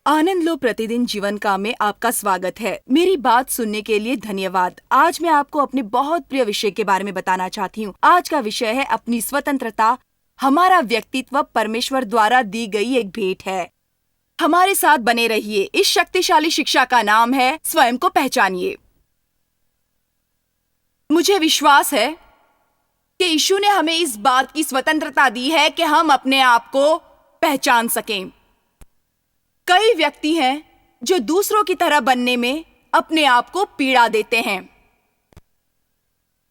आनंद लो प्रतिदिन जीवन का में आपका स्वागत है। मेरी बात सुनने के लिए धन्यवाद। आज मैं आपको अपने बहुत प्रिय विषय के बारे में बताना चाहती हूँ। आज का विषय है अपनी स्वतंत्रता। हमारा व्यक्तित्व परमेश्वर द्वारा दी गई एक भेंट है। हमारे साथ बने रहिए। इस शक्तिशाली शिक्षा का नाम है स्वयं को पहचानिए। मुझे विश्वास है कि यीशु ने हमें इस बात की स्वतंत्रता दी है कि हम अपने आप को पहचान सकें। कई व्यक्ति हैं जो दूसरों की तरह बनने में अपने आप को पीड़ा देते हैं।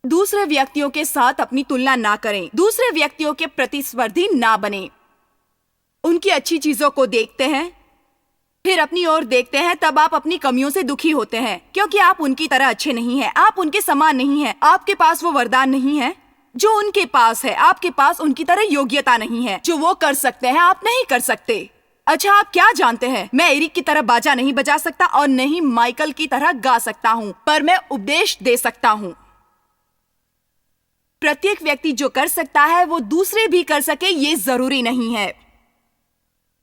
दूसरे व्यक्तियों के साथ अपनी तुलना ना करें। दूसरे व्यक्तियों के प्रतिस्पर्धी ना बने। उनकी अच्छी चीजों को देखते हैं, फिर अपनी ओर देखते हैं, तब आप अपनी कमियों से दुखी होते हैं क्योंकि आप उनकी तरह अच्छे नहीं हैं। आप उनके समान नहीं हैं। आपके पास वो वरदान नहीं है जो उनके पास है। आपके पास उनकी तरह योग्यता नहीं है। जो वो कर सकते हैं आप नहीं कर सकते। अच्छा, आप क्या जानते हैं? मैं एरिक की तरह बाजा नहीं बजा सकता और न ही माइकल की तरह गा सकता हूँ, पर मैं उपदेश दे सकता हूँ। प्रत्येक व्यक्ति जो कर सकता है वो दूसरे भी कर सके, ये जरूरी नहीं है।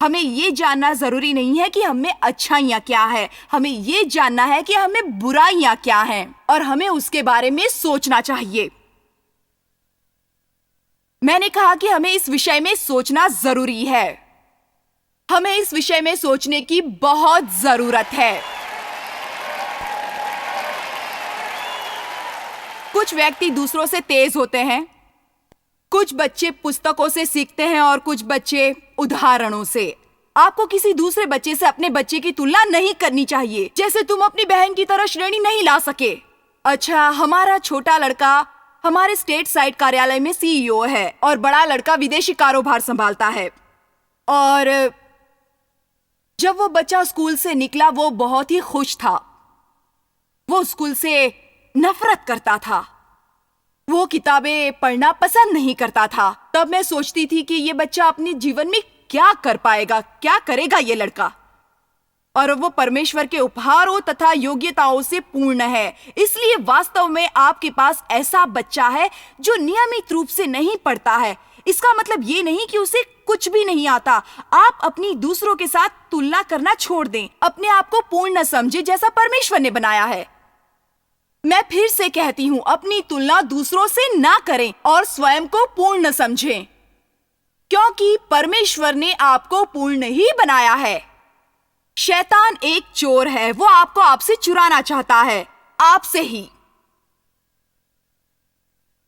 हमें ये जानना जरूरी नहीं है कि हमें अच्छाइयाँ क्या है। हमें ये जानना है कि हमें बुराइयाँ क्या हैं और हमें उसके बारे में सोचना चाहिए। मैंने कहा कि हमें इस विषय में सोचना जरूरी है। हमें इस विषय में सोचने की बहुत जरूरत है। कुछ व्यक्ति दूसरों से तेज होते हैं। कुछ बच्चे पुस्तकों से सीखते हैं और कुछ बच्चे उदाहरणों से। आपको किसी दूसरे बच्चे से अपने बच्चे की तुलना नहीं करनी चाहिए। जैसे तुम अपनी बहन की तरह श्रेणी नहीं ला सके। अच्छा, हमारा छोटा लड़का हमारे स्टेट साइड कार्यालय में सीईओ है और बड़ा लड़का विदेशी कारोबार संभालता है। और जब वो बच्चा स्कूल से निकला वो बहुत ही खुश था। वो स्कूल से नफरत करता था। वो किताबें पढ़ना पसंद नहीं करता था। तब मैं सोचती थी कि ये बच्चा अपने जीवन में क्या कर पाएगा, क्या करेगा ये लड़का। और वो परमेश्वर के उपहारों तथा योग्यताओं से पूर्ण है। इसलिए वास्तव में आपके पास ऐसा बच्चा है जो नियमित रूप से नहीं पढ़ता है। इसका मतलब ये नहीं कि उसे कुछ भी नहीं आता। आप अपनी दूसरों के साथ तुलना करना छोड़ दें। अपने आप को पूर्ण समझें जैसा परमेश्वर ने बनाया है। मैं फिर से कहती हूँ, अपनी तुलना दूसरों से ना करें और स्वयं को पूर्ण समझें, क्योंकि परमेश्वर ने आपको पूर्ण ही बनाया है। शैतान एक चोर है। वो आपको आपसे चुराना चाहता है, आपसे ही।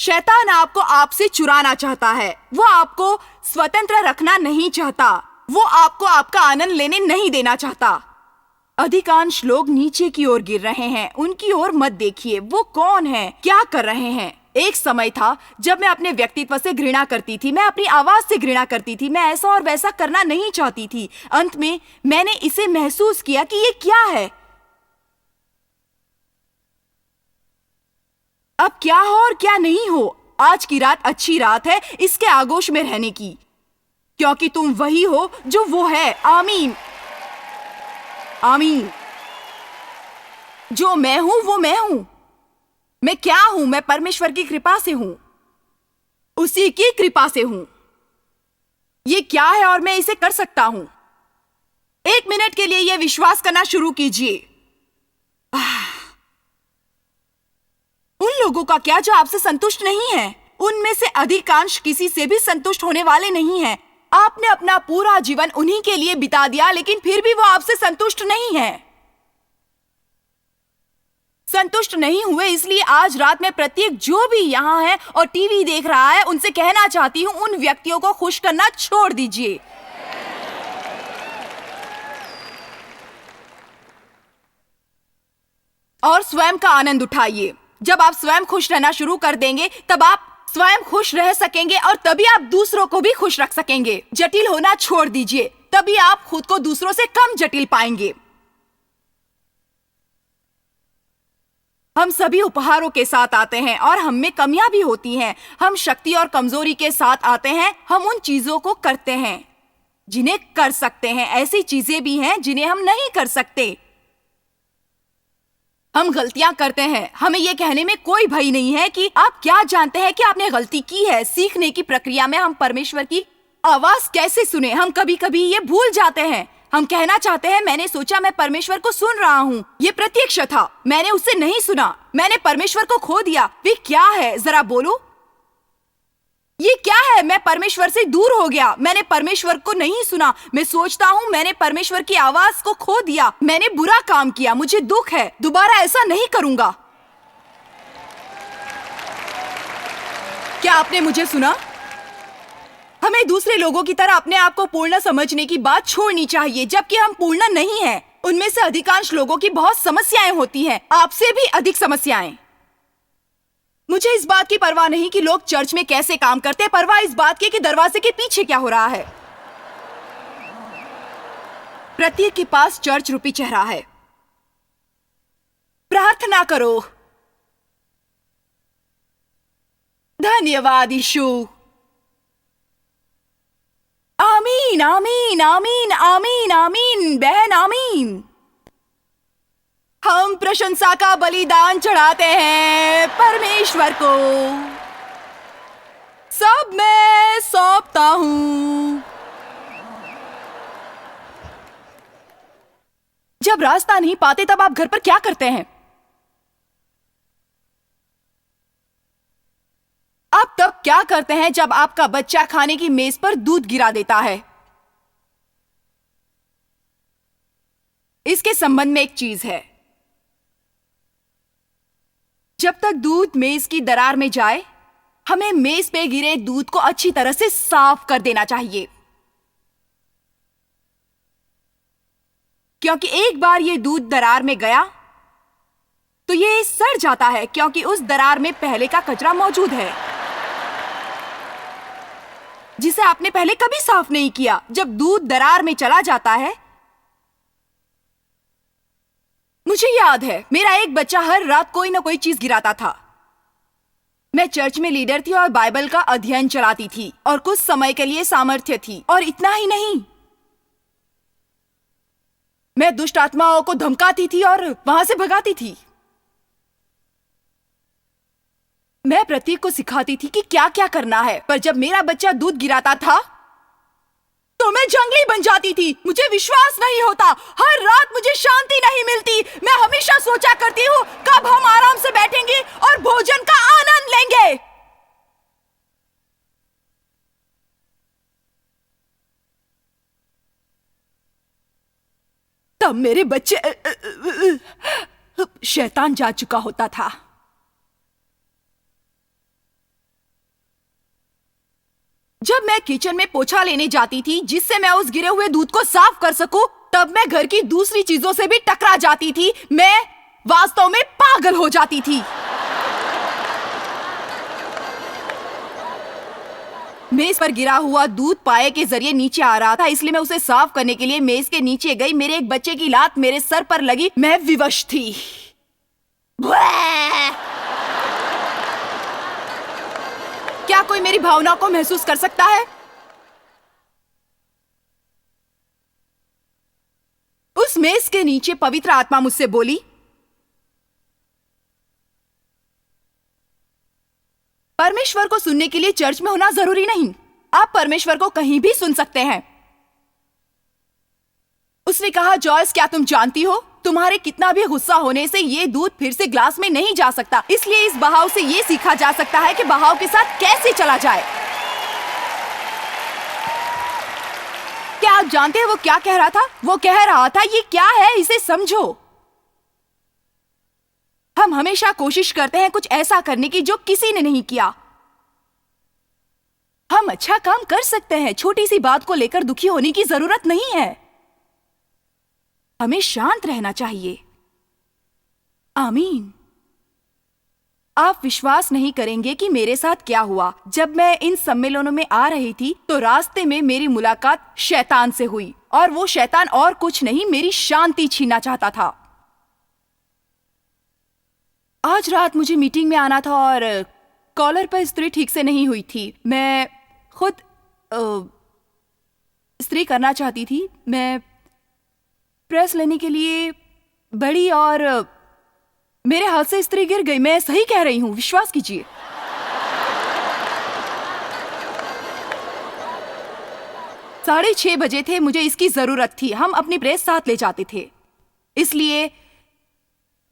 शैतान आपको आपसे चुराना चाहता है। वो आपको स्वतंत्र रखना नहीं चाहता। वो आपको आपका आनंद लेने नहीं देना चाहता। अधिकांश लोग नीचे की ओर गिर रहे हैं। उनकी ओर मत देखिए। वो कौन है, क्या कर रहे हैं। एक समय था जब मैं अपने व्यक्तित्व से घृणा करती थी। मैं अपनी आवाज से घृणा करती थी। मैं ऐसा और वैसा करना नहीं चाहती थी। अंत में मैंने इसे महसूस किया कि ये क्या है। अब क्या हो और क्या नहीं हो, आज की रात अच्छी रात है इसके आगोश में रहने की, क्योंकि तुम वही हो जो वो है। आमीन, आमीन। जो मैं हूं वो मैं हूं। मैं क्या हूं? मैं परमेश्वर की कृपा से हूं। उसी की कृपा से हूं। ये क्या है और मैं इसे कर सकता हूं। एक मिनट के लिए यह विश्वास करना शुरू कीजिए। उन लोगों का क्या जो आपसे संतुष्ट नहीं है? उनमें से अधिकांश किसी से भी संतुष्ट होने वाले नहीं हैं। आपने अपना पूरा जीवन उन्हीं के लिए बिता दिया, लेकिन फिर भी वो आपसे संतुष्ट नहीं है। संतुष्ट नहीं हुए, इसलिए आज रात में प्रत्येक जो भी यहाँ है और टीवी देख रहा है, उनसे कहना चाहती हूँ, उन व्यक्तियों को खुश करना छोड़ दीजिए। और स्वयं का आनंद उठाइए। जब आप स्वयं खुश रहना शुरू कर देंगे, तब आप स्वयं खुश रह सकेंगे और तभी आप दूसरों को भी खुश रख सकेंगे। जटिल होना छोड़ दीजिए, तभी आप खुद को दूसरों से कम जटिल पाएंगे। हम सभी उपहारों के साथ आते हैं और हम में कमियां भी होती हैं। हम शक्ति और कमजोरी के साथ आते हैं। हम उन चीजों को करते हैं जिन्हें कर सकते हैं। ऐसी चीजें भी हैं जिन्हें हम नहीं कर सकते। हम गलतियां करते हैं। हमें यह कहने में कोई भय नहीं है कि आप क्या जानते हैं कि आपने गलती की है। सीखने की प्रक्रिया में हम परमेश्वर की आवाज कैसे सुने, हम कभी कभी ये भूल जाते हैं। हम कहना चाहते हैं, मैंने सोचा मैं परमेश्वर को सुन रहा हूँ। ये प्रत्यक्ष था, मैंने उससे नहीं सुना, मैंने परमेश्वर को खो दिया। वे क्या है, जरा बोलो, ये क्या है? मैं परमेश्वर से दूर हो गया, मैंने परमेश्वर को नहीं सुना। मैं सोचता हूँ मैंने परमेश्वर की आवाज को खो दिया, मैंने बुरा काम किया, मुझे दुख है, दोबारा ऐसा नहीं करूंगा। क्या आपने मुझे सुना? हमें दूसरे लोगों की तरह अपने आप को पूर्ण समझने की बात छोड़नी चाहिए, जबकि हम पूर्ण नहीं हैं। उनमें से अधिकांश लोगों की बहुत समस्याएं होती हैं, आपसे भी अधिक समस्याएं। मुझे इस बात की परवाह नहीं कि लोग चर्च में कैसे काम करते हैं, परवाह इस बात की कि दरवाजे के पीछे क्या हो रहा है। प्रत्येक के पास चर्च रूपी चेहरा है। प्रार्थना करो। धन्यवाद यीशु। आमीन आमीन आमीन आमीन आमीन बहन, आमीन। हम प्रशंसा का बलिदान चढ़ाते हैं परमेश्वर को, सब मैं सौंपता हूं। जब रास्ता नहीं पाते तब आप घर पर क्या करते हैं? आप तब क्या करते हैं जब आपका बच्चा खाने की मेज पर दूध गिरा देता है? इसके संबंध में एक चीज है, जब तक दूध मेज की दरार में जाए, हमें मेज पे गिरे दूध को अच्छी तरह से साफ कर देना चाहिए, क्योंकि एक बार ये दूध दरार में गया तो ये सड़ जाता है, क्योंकि उस दरार में पहले का कचरा मौजूद है जिसे आपने पहले कभी साफ नहीं किया। जब दूध दरार में चला जाता है, मुझे याद है मेरा एक बच्चा हर रात कोई ना कोई चीज गिराता था। मैं चर्च में लीडर थी और बाइबल का अध्ययन चलाती थी और कुछ समय के लिए सामर्थ्य थी, और इतना ही नहीं, मैं दुष्ट आत्माओं को धमकाती थी और वहां से भगाती थी। मैं प्रतीक को सिखाती थी कि क्या क्या करना है, पर जब मेरा बच्चा दूध गिराता था तो मैं जंगली बन जाती थी। मुझे विश्वास नहीं होता, हर रात मुझे शांति नहीं मिलती। मैं हमेशा सोचा करती हूँ कब हम आराम से बैठेंगे और भोजन का आनंद लेंगे। तब मेरे बच्चे शैतान जा चुका होता था। जब मैं किचन में पोछा लेने जाती थी जिससे मैं उस गिरे हुए दूध को साफ कर सकूं, तब मैं घर की दूसरी चीजों से भी टकरा जाती थी। मैं वास्तव में पागल हो जाती थी। मेज पर गिरा हुआ दूध पाए के जरिए नीचे आ रहा था, इसलिए मैं उसे साफ करने के लिए मेज के नीचे गई। मेरे एक बच्चे की लात मेरे सर पर लगी। मैं विवश थी। क्या कोई मेरी भावनाओं को महसूस कर सकता है? उस मेज के नीचे पवित्र आत्मा मुझसे बोली, परमेश्वर को सुनने के लिए चर्च में होना जरूरी नहीं, आप परमेश्वर को कहीं भी सुन सकते हैं। उसने कहा, जॉयस क्या तुम जानती हो, तुम्हारे कितना भी गुस्सा होने से ये दूध फिर से ग्लास में नहीं जा सकता, इसलिए इस बहाव से ये सीखा जा सकता है कि बहाव के साथ कैसे चला जाए। क्या आप जानते हैं वो क्या कह रहा था? वो कह रहा था, ये क्या है, इसे समझो। हम हमेशा कोशिश करते हैं कुछ ऐसा करने की जो किसी ने नहीं किया। हम अच्छा काम कर सकते हैं, छोटी सी बात को लेकर दुखी होने की जरूरत नहीं है। हमें शांत रहना चाहिए। आमीन। आप विश्वास नहीं करेंगे कि मेरे साथ क्या हुआ। जब मैं इन सम्मेलनों में आ रही थी तो रास्ते में मेरी मुलाकात शैतान से हुई, और वो शैतान और कुछ नहीं, मेरी शांति छीनना चाहता था। आज रात मुझे मीटिंग में आना था और कॉलर पर इस्त्री ठीक से नहीं हुई थी। मैं खुद इस्त्री करना चाहती थी। मैं प्रेस लेने के लिए बढ़ी और मेरे हाथ से इस्त्री गिर गई। मैं सही कह रही हूं, विश्वास कीजिए। 6:30 थे, मुझे इसकी जरूरत थी। हम अपनी प्रेस साथ ले जाते थे, इसलिए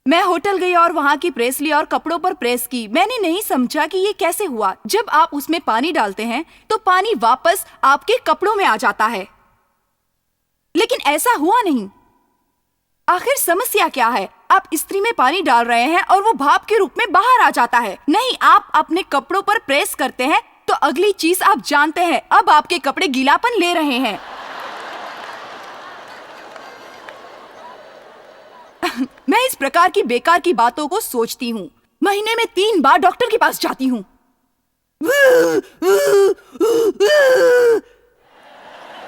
मैं होटल गई और वहां की प्रेस ली और कपड़ों पर प्रेस की। मैंने नहीं समझा कि ये कैसे हुआ। जब आप उसमें पानी डालते हैं तो पानी वापस आपके कपड़ों में आ जाता है, लेकिन ऐसा हुआ नहीं। आखिर समस्या क्या है? आप इस्त्री में पानी डाल रहे हैं और वो भाप के रूप में बाहर आ जाता है। नहीं, आप अपने कपड़ों पर प्रेस करते हैं तो अगली चीज आप जानते हैं, अब आपके कपड़े गीलापन ले रहे हैं। मैं इस प्रकार की बेकार की बातों को सोचती हूँ। महीने में 3 बार डॉक्टर के पास जाती हूँ।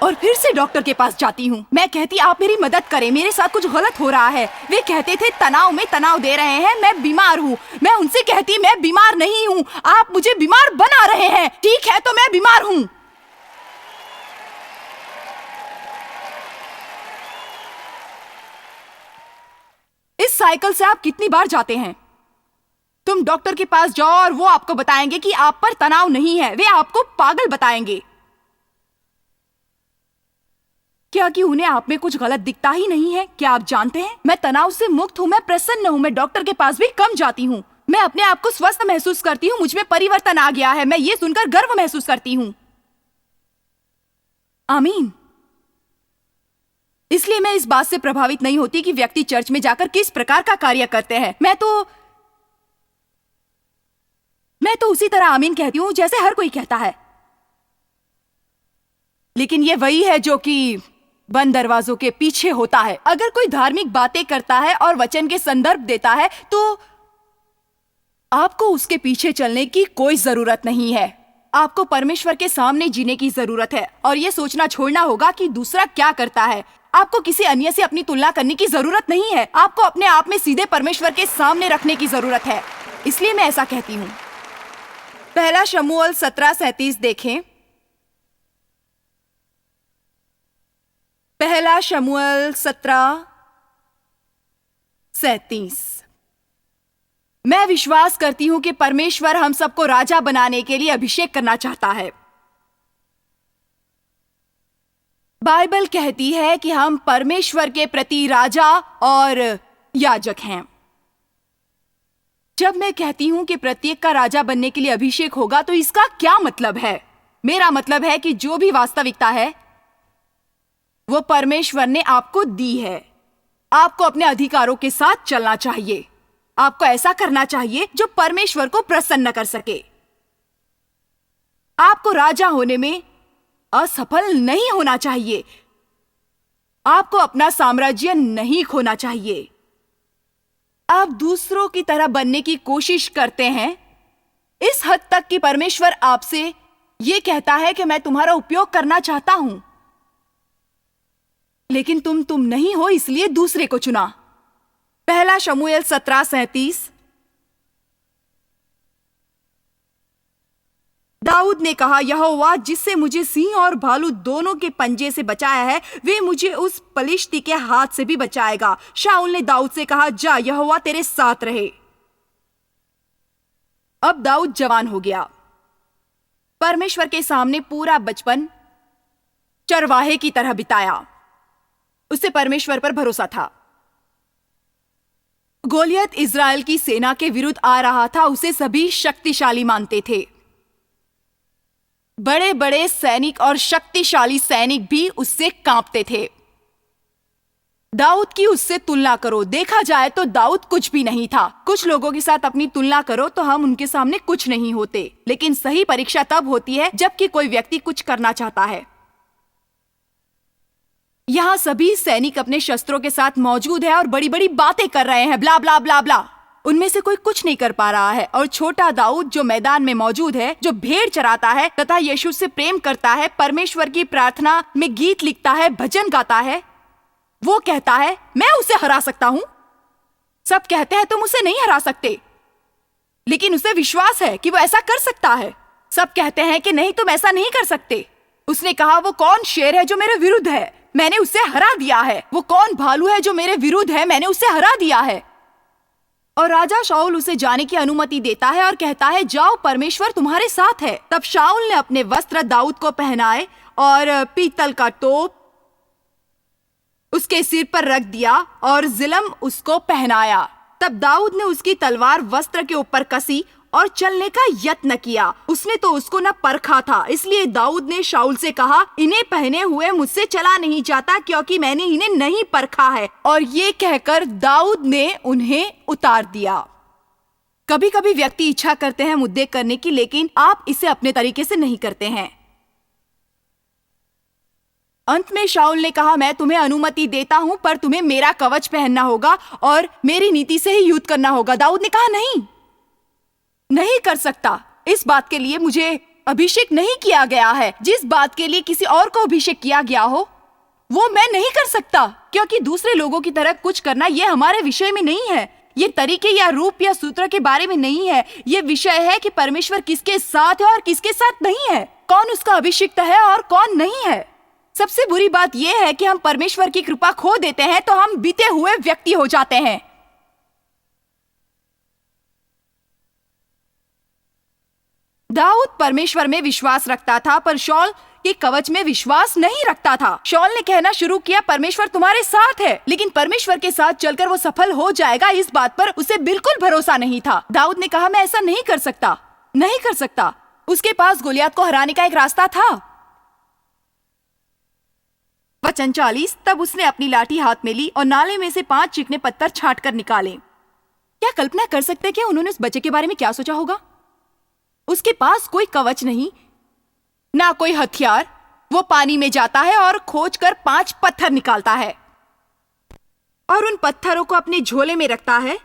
और फिर से डॉक्टर के पास जाती हूँ। मैं कहती, आप मेरी मदद करें, मेरे साथ कुछ गलत हो रहा है। वे कहते थे तनाव में तनाव दे रहे हैं, मैं बीमार हूँ। मैं उनसे कहती, मैं बीमार नहीं हूँ, आप मुझे बीमार बना रहे हैं। ठीक है, तो मैं बीमार हूँ। इस साइकिल से आप कितनी बार जाते हैं? तुम डॉक्टर के पास जाओ और वो आपको बताएंगे कि आप पर तनाव नहीं है। वे आपको पागल बताएंगे। क्या कि उन्हें आप में कुछ गलत दिखता ही नहीं है? क्या आप जानते हैं, मैं तनाव से मुक्त हूँ, मैं प्रसन्न हूँ। मैं डॉक्टर के पास भी कम जाती हूँ। मैं अपने आप को स्वस्थ महसूस करती हूँ। मुझ में परिवर्तन आ गया है। मैं ये सुनकर गर्व महसूस करती हूँ। आमीन। इसलिए मैं इस बात से प्रभावित नहीं होती कि व्यक्ति चर्च में जाकर किस प्रकार का कार्य करते हैं। मैं तो उसी तरह आमीन कहती हूँ जैसे हर कोई कहता है। लेकिन ये वही है जो कि बंद दरवाजों के पीछे होता है। अगर कोई धार्मिक बातें करता है और वचन के संदर्भ देता है तो आपको उसके पीछे चलने की कोई जरूरत नहीं है। आपको परमेश्वर के सामने जीने की जरूरत है और यह सोचना छोड़ना होगा कि दूसरा क्या करता है। आपको किसी अन्य से अपनी तुलना करने की जरूरत नहीं है। आपको अपने आप में सीधे परमेश्वर के सामने रखने की जरूरत है। इसलिए मैं ऐसा कहती हूँ। पहला शमूएल 17:37 देखें। पहला शमूएल 17:37। मैं विश्वास करती हूं कि परमेश्वर हम सबको राजा बनाने के लिए अभिषेक करना चाहता है। बाइबल कहती है कि हम परमेश्वर के प्रति राजा और याजक हैं। जब मैं कहती हूं कि प्रत्येक का राजा बनने के लिए अभिषेक होगा, तो इसका क्या मतलब है? मेरा मतलब है कि जो भी वास्तविकता है वो परमेश्वर ने आपको दी है। आपको अपने अधिकारों के साथ चलना चाहिए। आपको ऐसा करना चाहिए जो परमेश्वर को प्रसन्न कर सके। आपको राजा होने में असफल नहीं होना चाहिए। आपको अपना साम्राज्य नहीं खोना चाहिए। आप दूसरों की तरह बनने की कोशिश करते हैं इस हद तक कि परमेश्वर आपसे यह कहता है कि मैं तुम्हारा उपयोग करना चाहता हूं, लेकिन तुम नहीं हो, इसलिए दूसरे को चुना। पहला शमूएल 17:37। दाऊद ने कहा, यहोवा जिससे मुझे सिंह और भालू दोनों के पंजे से बचाया है, वे मुझे उस पलिश्ती के हाथ से भी बचाएगा। शाऊल ने दाऊद से कहा, जा, यहोवा तेरे साथ रहे। अब दाऊद जवान हो गया। परमेश्वर के सामने पूरा बचपन चरवाहे की तरह बिताया। उसे परमेश्वर पर भरोसा था। गोलियत इज़राइल की सेना के विरुद्ध आ रहा था। उसे सभी शक्तिशाली मानते थे। बड़े बड़े सैनिक और शक्तिशाली सैनिक भी उससे कांपते थे। दाऊद की उससे तुलना करो। देखा जाए तो दाऊद कुछ भी नहीं था। कुछ लोगों के साथ अपनी तुलना करो तो हम उनके सामने कुछ नहीं होते। लेकिन सही परीक्षा तब होती है जबकि कोई व्यक्ति कुछ करना चाहता है। यहां सभी सैनिक अपने शस्त्रों के साथ मौजूद है और बड़ी बड़ी बातें कर रहे हैं, ब्ला ब्ला ब्ला ब्ला। उनमें से कोई कुछ नहीं कर पा रहा है। और छोटा दाऊद जो मैदान में मौजूद है, जो भेड़ चराता है तथा यीशु से प्रेम करता है, परमेश्वर की प्रार्थना में गीत लिखता है, भजन गाता है, वो कहता है मैं उसे हरा सकता हूं। सब कहते हैं तुम उसे नहीं हरा सकते, लेकिन उसे विश्वास है कि वो ऐसा कर सकता है। सब कहते हैं कि नहीं, तुम ऐसा नहीं कर सकते। उसने कहा, वो कौन शेर है जो मेरे विरुद्ध है, मैंने उसे हरा दिया है। वो कौन भालू है जो मेरे विरुद्ध है, मैंने उसे हरा दिया है। और राजा शाऊल उसे जाने की अनुमति देता है और कहता है, जाओ, परमेश्वर तुम्हारे साथ है। तब शाऊल ने अपने वस्त्र दाऊद को पहनाए और पीतल का तोप उसके सिर पर रख दिया और जिलम उसको पहनाया। तब दाऊद ने उसकी तलवार वस्त्र के ऊपर कसी और चलने का यत्न किया। उसने तो उसको न परखा था, इसलिए दाऊद ने शाऊल से कहा, इन्हें पहने हुए मुझसे चला नहीं जाता, क्योंकि मैंने इन्हें नहीं परखा है। और ये कहकर दाऊद ने उन्हें उतार दिया। कभी कभी व्यक्ति इच्छा करते हैं मुद्दे करने की, लेकिन आप इसे अपने तरीके से नहीं करते हैं। अंत में शाऊल ने कहा, मैं तुम्हें अनुमति देता हूं, पर तुम्हें मेरा कवच पहनना होगा और मेरी नीति से ही युद्ध करना होगा। दाऊद ने कहा, नहीं कर सकता। इस बात के लिए मुझे अभिषेक नहीं किया गया है। जिस बात के लिए किसी और को अभिषेक किया गया हो वो मैं नहीं कर सकता, क्योंकि दूसरे लोगों की तरह कुछ करना ये हमारे विषय में नहीं है। ये तरीके या रूप या सूत्र के बारे में नहीं है। ये विषय है कि परमेश्वर किसके साथ है और किसके साथ नहीं है, कौन उसका अभिषिक्त है और कौन नहीं है। सबसे बुरी बात यह है कि हम परमेश्वर की कृपा खो देते हैं तो हम बीते हुए व्यक्ति हो जाते हैं। दाऊद परमेश्वर में विश्वास रखता था, पर शाऊल के कवच में विश्वास नहीं रखता था। शाऊल ने कहना शुरू किया, परमेश्वर तुम्हारे साथ है, लेकिन परमेश्वर के साथ चलकर वो सफल हो जाएगा, इस बात पर उसे बिल्कुल भरोसा नहीं था। दाऊद ने कहा, मैं ऐसा नहीं कर सकता। उसके पास गोलियत को हराने का एक रास्ता था। वचन 40, तब उसने अपनी लाठी हाथ में ली और नाले में से 5 चिकने पत्थर छाट कर निकाले। क्या कल्पना कर सकते हैं कि उन्होंने उस बच्चे के बारे में क्या सोचा होगा? उसके पास कोई कवच नहीं, ना कोई हथियार। वो पानी में जाता है और खोजकर 5 पत्थर निकालता है और उन पत्थरों को अपने झोले में रखता है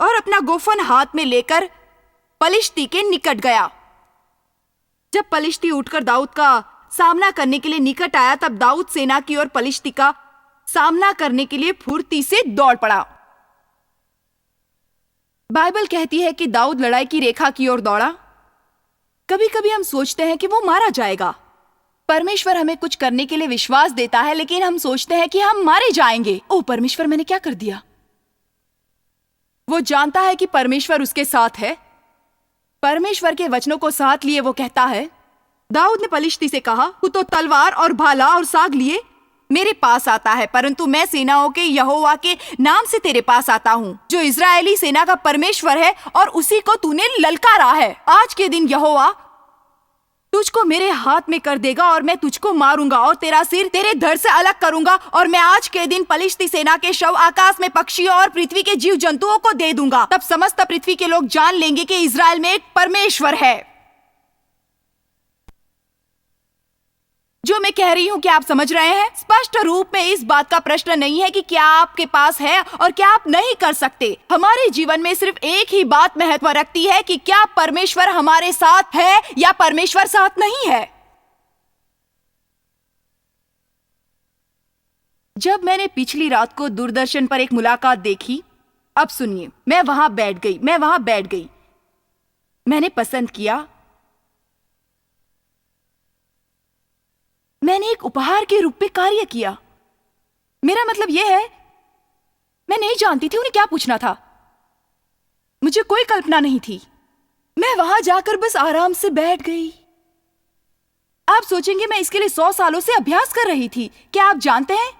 और अपना गोफन हाथ में लेकर पलिश्ती के निकट गया। जब पलिश्ती उठकर दाऊद का सामना करने के लिए निकट आया, तब दाऊद सेना की ओर पलिश्ती का सामना करने के लिए फुर्ती से दौड़ पड़ा। बाइबल कहती है कि दाऊद लड़ाई की रेखा की ओर दौड़ा। कभी कभी हम सोचते हैं कि वो मारा जाएगा। परमेश्वर हमें कुछ करने के लिए विश्वास देता है, लेकिन हम सोचते हैं कि हम मारे जाएंगे। ओ परमेश्वर, मैंने क्या कर दिया? वो जानता है कि परमेश्वर उसके साथ है। परमेश्वर के वचनों को साथ लिए वो कहता है, दाऊद ने पलिश्ती से कहा, तू तो तलवार और भाला और साग लिए मेरे पास आता है, परंतु मैं सेनाओं के यहोवा के नाम से तेरे पास आता हूँ, जो इजरायली सेना का परमेश्वर है, और उसी को तूने ललकारा है। आज के दिन यहोवा तुझको मेरे हाथ में कर देगा और मैं तुझको मारूंगा और तेरा सिर तेरे धड़ से अलग करूंगा, और मैं आज के दिन पलिश्ती सेना के शव आकाश में पक्षियों और पृथ्वी के जीव जंतुओं को दे दूंगा। तब समस्त पृथ्वी के लोग जान लेंगे कि इजराइल में एक परमेश्वर है। जो मैं कह रही हूं, क्या आप समझ रहे हैं? स्पष्ट रूप में इस बात का प्रश्न नहीं है कि क्या आपके पास है और क्या आप नहीं कर सकते। हमारे जीवन में सिर्फ एक ही बात महत्व रखती है कि क्या परमेश्वर हमारे साथ है या परमेश्वर साथ नहीं है। जब मैंने पिछली रात को दूरदर्शन पर एक मुलाकात देखी, अब सुनिए, मैं वहां बैठ गई। मैंने पसंद किया। मैंने एक उपहार के रूप में कार्य किया। मेरा मतलब यह है, मैं नहीं जानती थी उन्हें क्या पूछना था। मुझे कोई कल्पना नहीं थी। मैं वहां जाकर बस आराम से बैठ गई। आप सोचेंगे मैं इसके लिए 100 सालों से अभ्यास कर रही थी। क्या आप जानते हैं?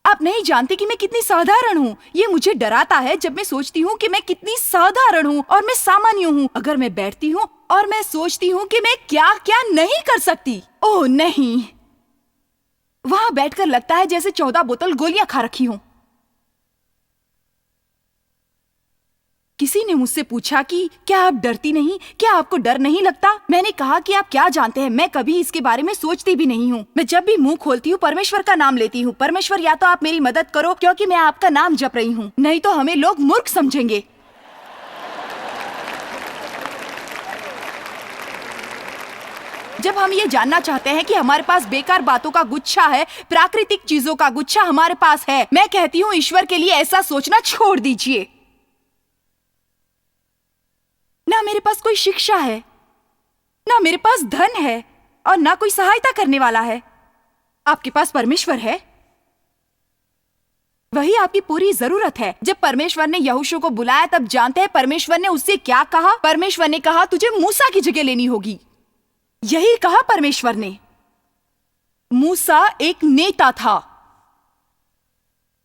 आप नहीं जानते कि मैं कितनी साधारण हूँ। ये मुझे डराता है जब मैं सोचती हूँ कि मैं कितनी साधारण हूँ और मैं सामान्य हूँ। अगर मैं बैठती हूँ और मैं सोचती हूँ कि मैं क्या क्या नहीं कर सकती। ओह नहीं, वहां बैठकर लगता है जैसे 14 बोतल गोलियां खा रखी हूं। किसी ने मुझसे पूछा कि क्या आप डरती नहीं, क्या आपको डर नहीं लगता? मैंने कहा कि आप क्या जानते हैं, मैं कभी इसके बारे में सोचती भी नहीं हूँ। मैं जब भी मुंह खोलती हूँ परमेश्वर का नाम लेती हूँ। परमेश्वर, या तो आप मेरी मदद करो क्योंकि मैं आपका नाम जप रही हूँ, नहीं तो हमें लोग मूर्ख समझेंगे। जब हम ये जानना चाहते हैं कि हमारे पास बेकार बातों का गुच्छा है, प्राकृतिक चीजों का गुच्छा हमारे पास है, मैं कहती हूँ ईश्वर के लिए ऐसा सोचना छोड़ दीजिए। ना मेरे पास कोई शिक्षा है, ना मेरे पास धन है और ना कोई सहायता करने वाला है। आपके पास परमेश्वर है। वही आपकी पूरी जरूरत है। जब परमेश्वर ने यहोशू को बुलाया तब जानते हैं परमेश्वर ने उससे क्या कहा? परमेश्वर ने कहा तुझे मूसा की जगह लेनी होगी। यही कहा परमेश्वर ने। मूसा एक नेता था।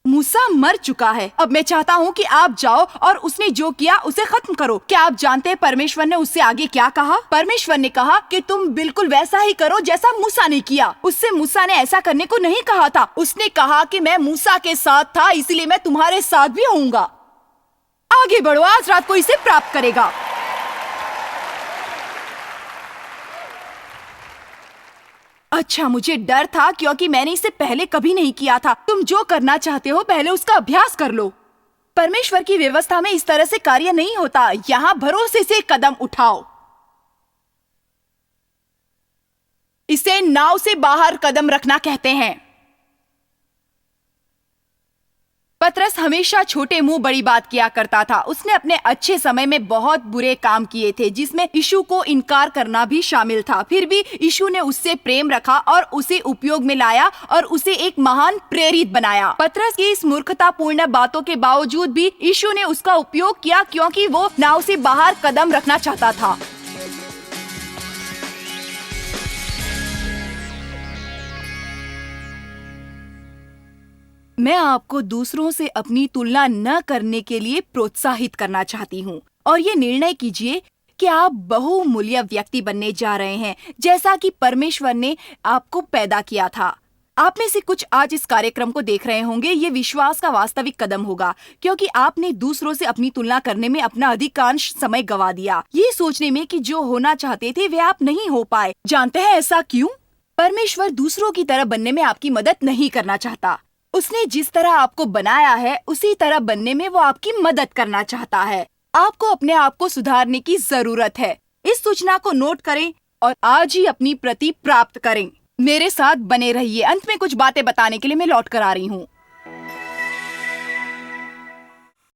मूसा मर चुका है। अब मैं चाहता हूँ कि आप जाओ और उसने जो किया उसे खत्म करो। क्या आप जानते हैं परमेश्वर ने उससे आगे क्या कहा? परमेश्वर ने कहा कि तुम बिल्कुल वैसा ही करो जैसा मूसा ने किया। उससे मूसा ने ऐसा करने को नहीं कहा था। उसने कहा कि मैं मूसा के साथ था, इसलिए मैं तुम्हारे साथ भी होऊंगा। आगे बढ़ो, आज रात को इसे प्राप्त करेगा। अच्छा, मुझे डर था क्योंकि मैंने इसे पहले कभी नहीं किया था। तुम जो करना चाहते हो पहले उसका अभ्यास कर लो। परमेश्वर की व्यवस्था में इस तरह से कार्य नहीं होता। यहाँ भरोसे से कदम उठाओ। इसे नाव से बाहर कदम रखना कहते हैं। पतरस हमेशा छोटे मुंह बड़ी बात किया करता था। उसने अपने अच्छे समय में बहुत बुरे काम किए थे जिसमें यीशु को इनकार करना भी शामिल था। फिर भी यीशु ने उससे प्रेम रखा और उसे उपयोग में लाया और उसे एक महान प्रेरित बनाया। पतरस की इस मूर्खतापूर्ण बातों के बावजूद भी यीशु ने उसका उपयोग किया क्योंकि वो नाव से बाहर कदम रखना चाहता था। मैं आपको दूसरों से अपनी तुलना न करने के लिए प्रोत्साहित करना चाहती हूँ और ये निर्णय कीजिए कि आप बहुमूल्य व्यक्ति बनने जा रहे हैं जैसा कि परमेश्वर ने आपको पैदा किया था। आप में से कुछ आज इस कार्यक्रम को देख रहे होंगे। ये विश्वास का वास्तविक कदम होगा क्योंकि आपने दूसरों से अपनी तुलना करने में अपना अधिकांश समय गंवा दिया, ये सोचने में कि जो होना चाहते थे वे आप नहीं हो पाए। जानते हैं ऐसा क्यों? परमेश्वर दूसरों की तरह बनने में आपकी मदद नहीं करना चाहता। उसने जिस तरह आपको बनाया है उसी तरह बनने में वो आपकी मदद करना चाहता है। आपको अपने आप को सुधारने की जरूरत है। इस सूचना को नोट करें और आज ही अपनी प्रति प्राप्त करें। मेरे साथ बने रहिए। अंत में कुछ बातें बताने के लिए मैं लौट कर आ रही हूँ।